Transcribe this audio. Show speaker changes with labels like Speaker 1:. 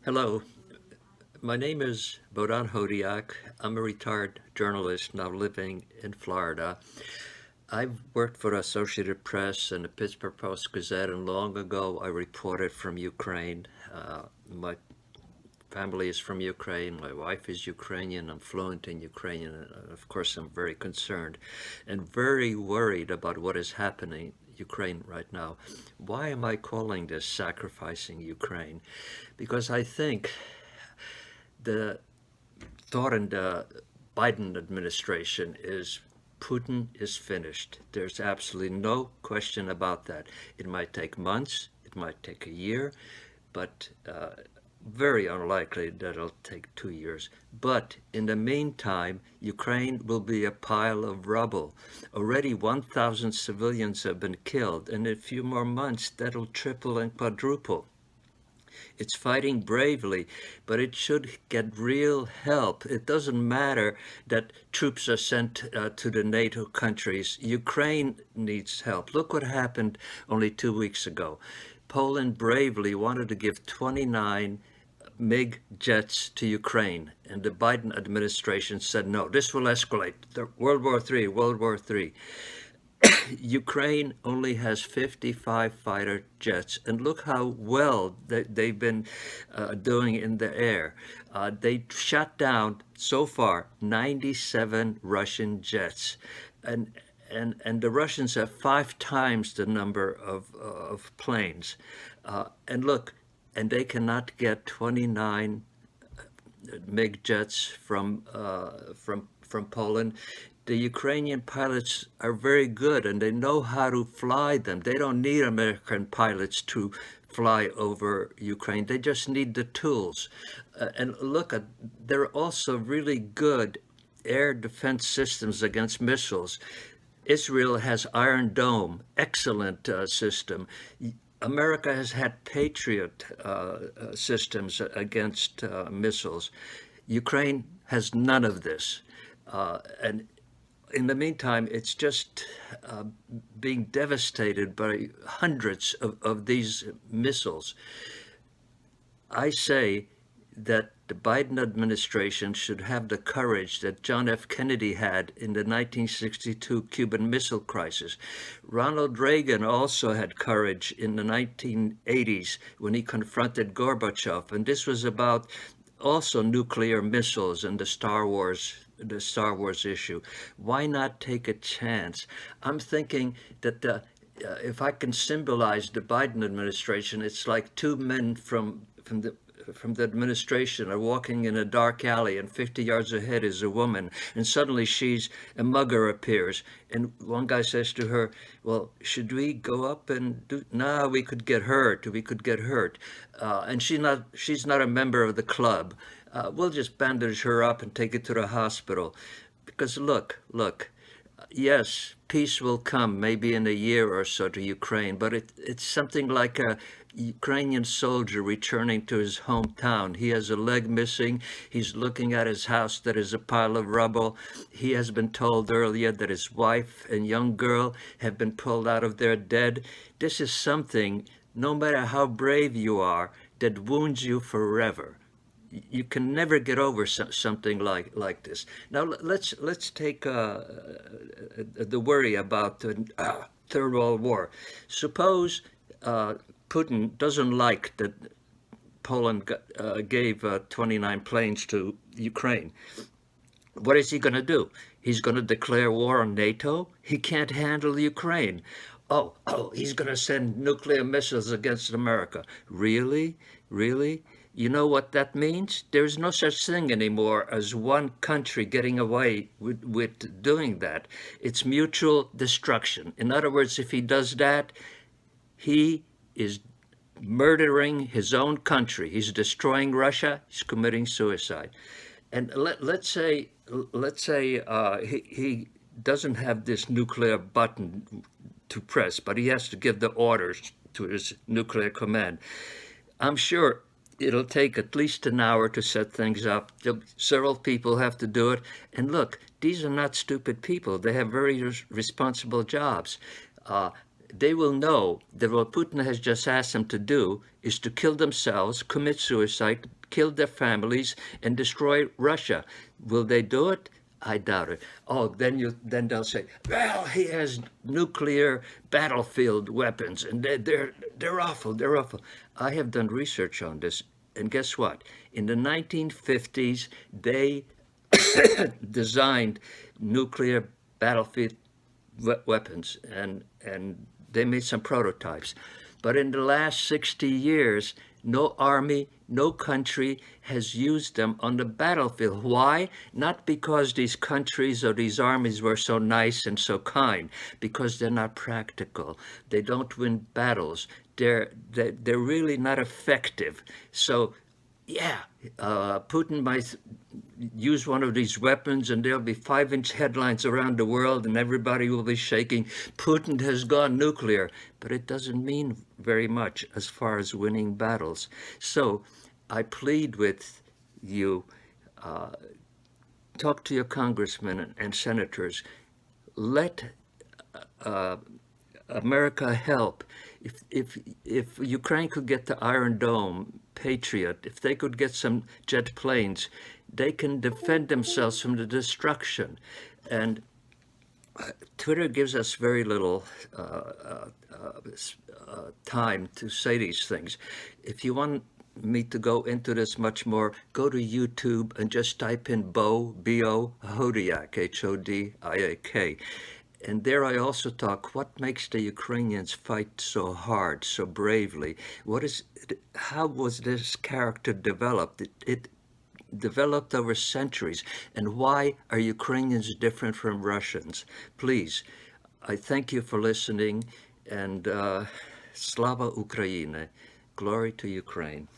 Speaker 1: Hello, my name is Bodan Hodiak. I'm a retired journalist now living in Florida. I've worked for the Associated Press and the Pittsburgh Post-Gazette, and long ago I reported from Ukraine. My family is from Ukraine. My wife is Ukrainian. I'm fluent in Ukrainian. And of course, I'm very concerned and very worried about what is happening Ukraine right now. Why am I calling this sacrificing Ukraine? Because I think the thought in the Biden administration is Putin is finished. There's absolutely no question about that. It might take months, it might take a year, but very unlikely that it'll take 2 years. But in the meantime, Ukraine will be a pile of rubble. Already 1,000 civilians have been killed, and in a few more months, that'll triple and quadruple. It's fighting bravely, but it should get real help. It doesn't matter that troops are sent to the NATO countries. Ukraine needs help. Look what happened only 2 weeks ago. Poland bravely wanted to give 29 MiG jets to Ukraine, and the Biden administration said no, this will escalate. World War III, World War III. Ukraine only has 55 fighter jets, and look how well they've been doing in the air. They shot down so far 97 Russian jets, and and the Russians have 5 times the number of planes. And look, and they cannot get 29 MiG jets from Poland. The Ukrainian pilots are very good and they know how to fly them. They don't need American pilots to fly over Ukraine. They just need the tools. And look, they're also really good air defense systems against missiles. Israel has Iron Dome, excellent system. America has had Patriot systems against missiles. Ukraine has none of this. And in the meantime, it's just being devastated by hundreds of these missiles. I say that the Biden administration should have the courage that John F. Kennedy had in the 1962 Cuban Missile Crisis. Ronald Reagan also had courage in the 1980s when he confronted Gorbachev, and this was about also nuclear missiles and the Star Wars issue. Why not take a chance? I'm thinking that if I can symbolize the Biden administration, it's like two men from the administration are walking in a dark alley, and 50 yards ahead is a woman, and suddenly a mugger appears, and one guy says to her, well, should we go up and do, nah, we could get hurt, and she's not a member of the club. We'll just bandage her up and take it to the hospital. Because look, yes, peace will come maybe in a year or so to Ukraine, but it's something like a Ukrainian soldier returning to his hometown. He has a leg missing. He's looking at his house that is a pile of rubble. He has been told earlier that his wife and young girl have been pulled out of there dead. This is something, no matter how brave you are, that wounds you forever. You can never get over something like this. Now let's take the worry about the Third World War. Suppose Putin doesn't like that Poland gave 29 planes to Ukraine. What is he going to do? He's going to declare war on NATO? He can't handle Ukraine. Oh, he's going to send nuclear missiles against America. Really? Really? You know what that means? There's no such thing anymore as one country getting away with doing that. It's mutual destruction. In other words, if he does that, he is murdering his own country. He's destroying Russia. He's committing suicide. And let's say he doesn't have this nuclear button to press, but he has to give the orders to his nuclear command. I'm sure it'll take at least an hour to set things up. Several people have to do it. And look, these are not stupid people. They have very responsible jobs. they will know that what Putin has just asked them to do is to kill themselves, commit suicide, kill their families, and destroy Russia. Will they do it? I doubt it. Oh, then they'll say, well, he has nuclear battlefield weapons, and they're awful. They're awful. I have done research on this, and guess what? In the 1950s, they designed nuclear battlefield weapons, and they made some prototypes. But in the last 60 years, no army, no country has used them on the battlefield. Why? Not because these countries or these armies were so nice and so kind, because they're not practical. They don't win battles. They're really not effective. So yeah, Putin might use one of these weapons and there'll be 5-inch headlines around the world and everybody will be shaking, Putin has gone nuclear. But it doesn't mean very much as far as winning battles. So I plead with you, talk to your congressmen and senators. Let America help. If Ukraine could get the Iron Dome, Patriot, if they could get some jet planes, they can defend themselves from the destruction. And Twitter gives us very little time to say these things. If you want me to go into this much more, go to YouTube and just type in B-O, Hodiak, H-O-D-I-A-K. And there I also talk, what makes the Ukrainians fight so hard, so bravely? How was this character developed? It developed over centuries. And why are Ukrainians different from Russians? Please, I thank you for listening, and Slava Ukraine, glory to Ukraine.